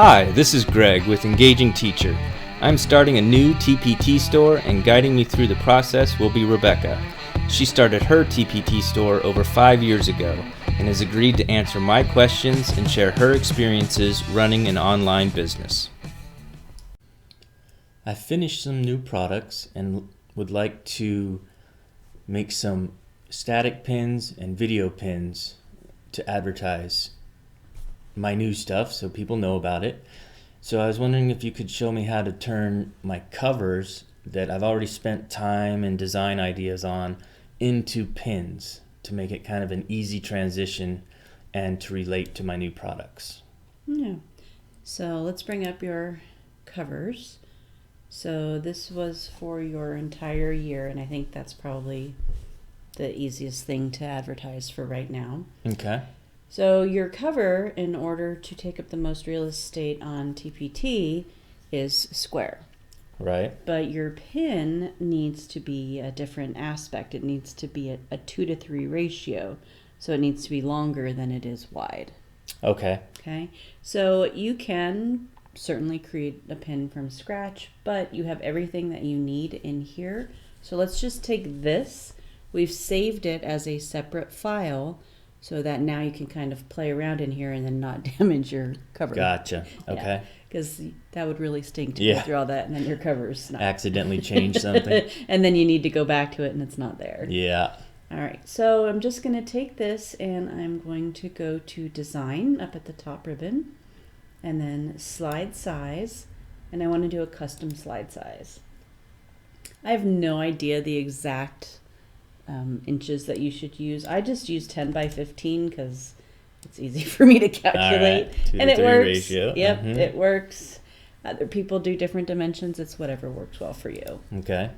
Hi, this is Greg with Engaging Teacher. I'm starting a new TpT store, and guiding me through the process will be Rebecca. She started her TpT store over 5 years ago and has agreed to answer my questions and share her experiences running an online business. I finished some new products and would like to make some static pins and video pins to advertise my new stuff so people know about it. So I was wondering if you could show me how to turn my covers that I've already spent time and design ideas on into pins to make it kind of an easy transition and to relate to my new products. Yeah. So let's bring up your covers. So this was for your entire year, and I think that's probably the easiest thing to advertise for right now. Okay. So your cover, in order to take up the most real estate on TpT, is square. Right. But your pin needs to be a different aspect. It needs to be a 2-to-3 ratio. So it needs to be longer than it is wide. Okay. Okay. So you can certainly create a pin from scratch, but you have everything that you need in here. So let's just take this. We've saved it as a separate file so that now you can kind of play around in here and then not damage your cover. Gotcha. Okay. Because that would really stink to go through all that and then your cover's not. Accidentally change something. And then you need to go back to it and it's not there. Yeah. All right. So I'm just going to take this and I'm going to go to Design up at the top ribbon and then Slide Size. And I want to do a custom slide size. I have no idea the exact inches that you should use. I just use 10 by 15 because it's easy for me to calculate. Right. And it works. Ratio. Yep, it works. Other people do different dimensions. It's whatever works well for you. Okay.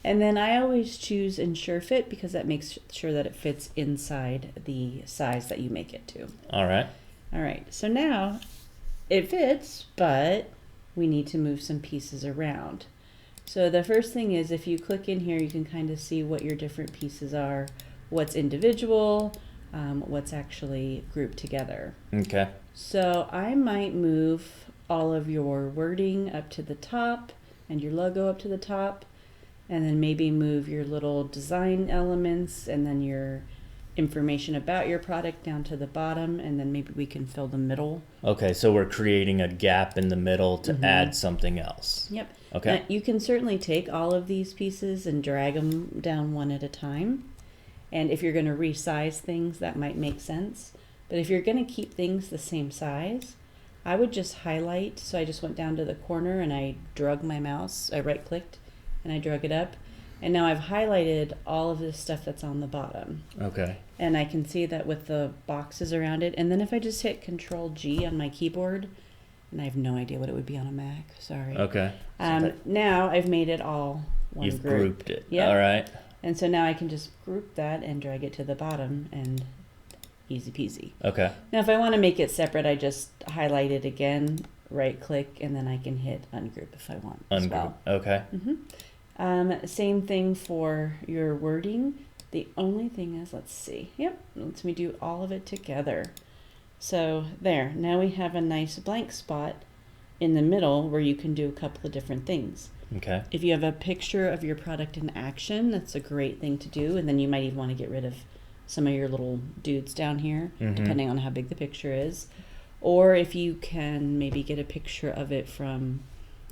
And then I always choose Ensure Fit because that makes sure that it fits inside the size that you make it to. All right. All right. So now it fits, but we need to move some pieces around. So the first thing is, if you click in here, you can kind of see what your different pieces are, what's individual, what's actually grouped together. Okay. So I might move all of your wording up to the top and your logo up to the top, and then maybe move your little design elements and then your information about your product down to the bottom, and then maybe we can fill the middle. Okay, so we're creating a gap in the middle to add something else. Yep. Okay. You can certainly take all of these pieces and drag them down one at a time. And if you're going to resize things, that might make sense. But if you're going to keep things the same size, I would just highlight. So I just went down to the corner and I drug my mouse. I right-clicked and I drug it up. And now I've highlighted all of this stuff that's on the bottom. Okay. And I can see that with the boxes around it. And then if I just hit Control-G on my keyboard, and I have no idea what it would be on a Mac, sorry. Okay. Now I've made it all one You've group. grouped it. Yep. All right. And so now I can just group that and drag it to the bottom and easy peasy. Okay. Now if I want to make it separate, I just highlight it again, right click, and then I can hit ungroup if I want as well. Okay. Same thing for your wording. The only thing is, let's see. Yep, lets me do all of it together. So there, now we have a nice blank spot in the middle where you can do a couple of different things. Okay. If you have a picture of your product in action, that's a great thing to do. And then you might even want to get rid of some of your little dudes down here, depending on how big the picture is. Or if you can maybe get a picture of it from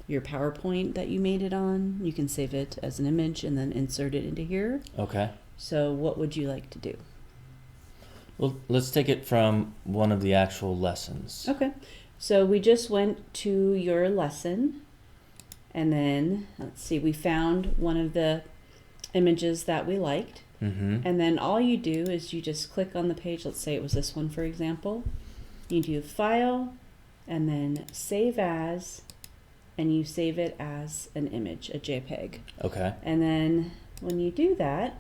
your PowerPoint that you made it on, you can save it as an image and then insert it into here. Okay. So what would you like to do? Well, let's take it from one of the actual lessons. Okay. So we just went to your lesson, and then, let's see, we found one of the images that we liked. And then all you do is you just click on the page. Let's say it was this one, for example. You do File, and then Save As, and you save it as an image, a JPEG. Okay. And then when you do that,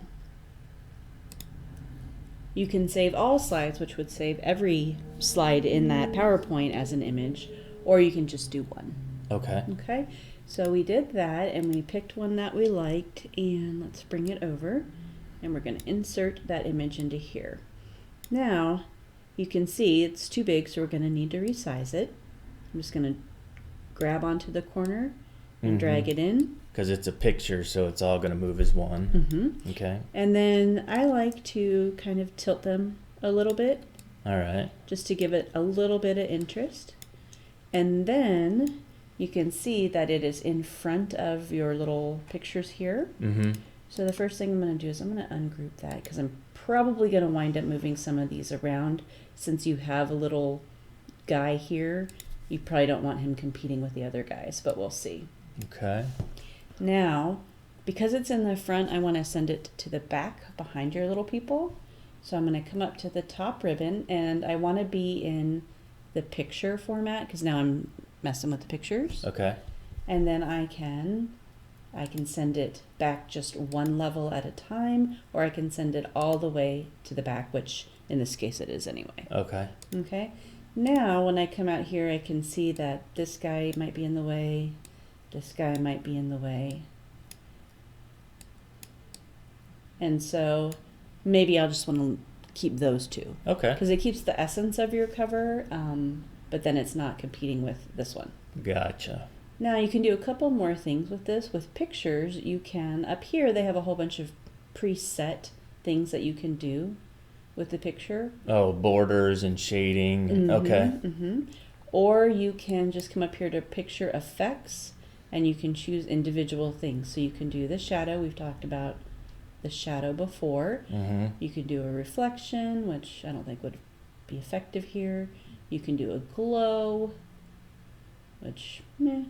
you can save all slides, which would save every slide in that PowerPoint as an image, or you can just do one. Okay. Okay, so we did that, and we picked one that we liked, and let's bring it over, and we're going to insert that image into here. Now, you can see it's too big, so we're going to need to resize it. I'm just going to grab onto the corner and drag it in. Because it's a picture, so it's all going to move as one. Okay. And then I like to kind of tilt them a little bit. All right. Just to give it a little bit of interest. And then you can see that it is in front of your little pictures here. So the first thing I'm going to do is I'm going to ungroup that because I'm probably going to wind up moving some of these around. Since you have a little guy here, you probably don't want him competing with the other guys, but we'll see. Okay. Now, because it's in the front, I want to send it to the back behind your little people. So I'm going to come up to the top ribbon, and I want to be in the picture format because now I'm messing with the pictures. Okay. And then I can send it back just one level at a time, or I can send it all the way to the back, which in this case it is anyway. Okay. Okay. Now when I come out here, I can see that this guy might be in the way, this guy might be in the way. And so maybe I'll just want to keep those two. Okay. Because it keeps the essence of your cover, but then it's not competing with this one. Gotcha. Now you can do a couple more things with this. With pictures, you can, up here they have a whole bunch of preset things that you can do with the picture. Oh, borders and shading. Okay. Or you can just come up here to picture effects and you can choose individual things. So you can do the shadow. We've talked about the shadow before. You can do a reflection, which I don't think would be effective here. You can do a glow, which meh.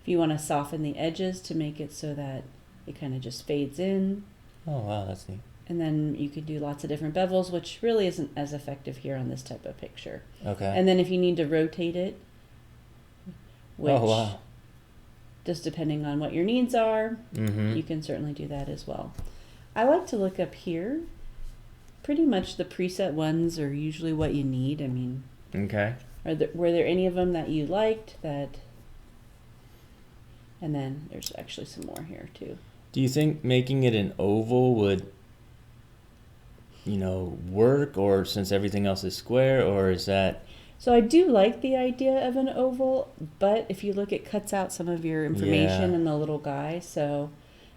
If you want to soften the edges to make it so that it kind of just fades in. Oh, wow, that's neat. And then you could do lots of different bevels, which really isn't as effective here on this type of picture. Okay. And then if you need to rotate it, which oh, wow. just depending on what your needs are, you can certainly do that as well. I like to look up here. Pretty much the preset ones are usually what you need. I mean, okay. Were there any of them that you liked that? And then there's actually some more here too. Do you think making it an oval would, work, or since everything else is square, or is that? So I do like the idea of an oval, but if you look, it cuts out some of your information in the little guy. So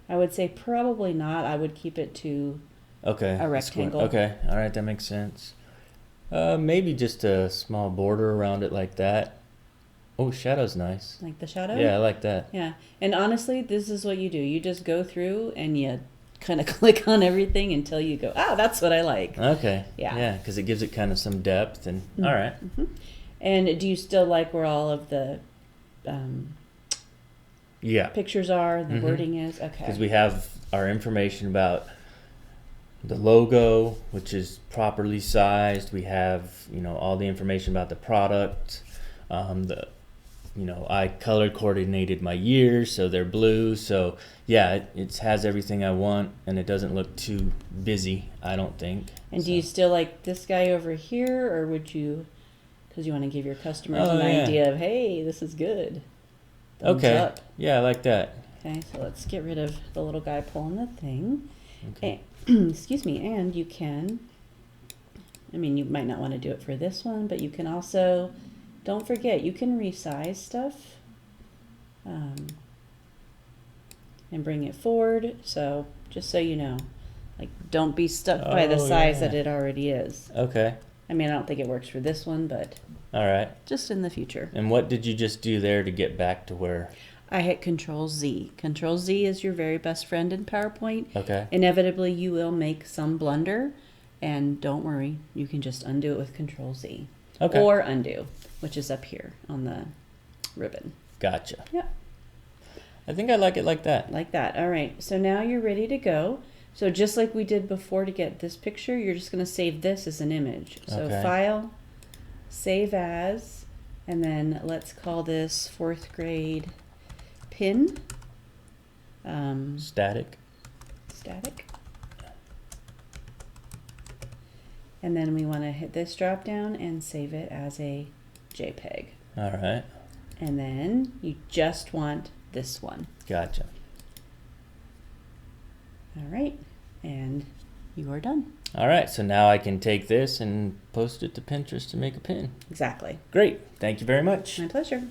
I would say probably not. I would keep it to a rectangle. Okay, all right, that makes sense. Maybe just a small border around it like that. Oh, shadow's nice. Like the shadow? Yeah, I like that. Yeah, and honestly, this is what you do. You just go through and you kind of click on everything until you go, that's what I like. Okay. Yeah. Yeah, because it gives it kind of some depth. And all right. And do you still like where all of the pictures are, the wording is? Okay. Because we have our information about the logo, which is properly sized. We have, all the information about the product. I color coordinated my years, so they're blue. So yeah, it has everything I want, and it doesn't look too busy, I don't think. And do you still like this guy over here, or would you, because you want to give your customers an idea of, hey, this is good. Thumbs up. Yeah, I like that. Okay, so let's get rid of the little guy pulling the thing. Okay. Excuse me, and you can, you might not want to do it for this one, but you can also, don't forget, you can resize stuff and bring it forward. So just so you know, don't be stuck by the size that it already is. Okay. I don't think it works for this one, but all right. Just in the future. And what did you just do there to get back to where? I hit Control Z. Control Z is your very best friend in PowerPoint. Okay. Inevitably, you will make some blunder, and don't worry, you can just undo it with Control Z. Okay. Or undo, which is up here on the ribbon. Gotcha. Yep. I think I like it like that. Like that. All right. So now you're ready to go. So just like we did before to get this picture, you're just going to save this as an image. So Okay. File, Save As, and then let's call this 4th grade pin. Static. And then we want to hit this drop down and save it as a JPEG. All right. And then you just want this one. Gotcha. All right. And you are done. All right, so now I can take this and post it to Pinterest to make a pin. Exactly. Great. Thank you very much. My pleasure.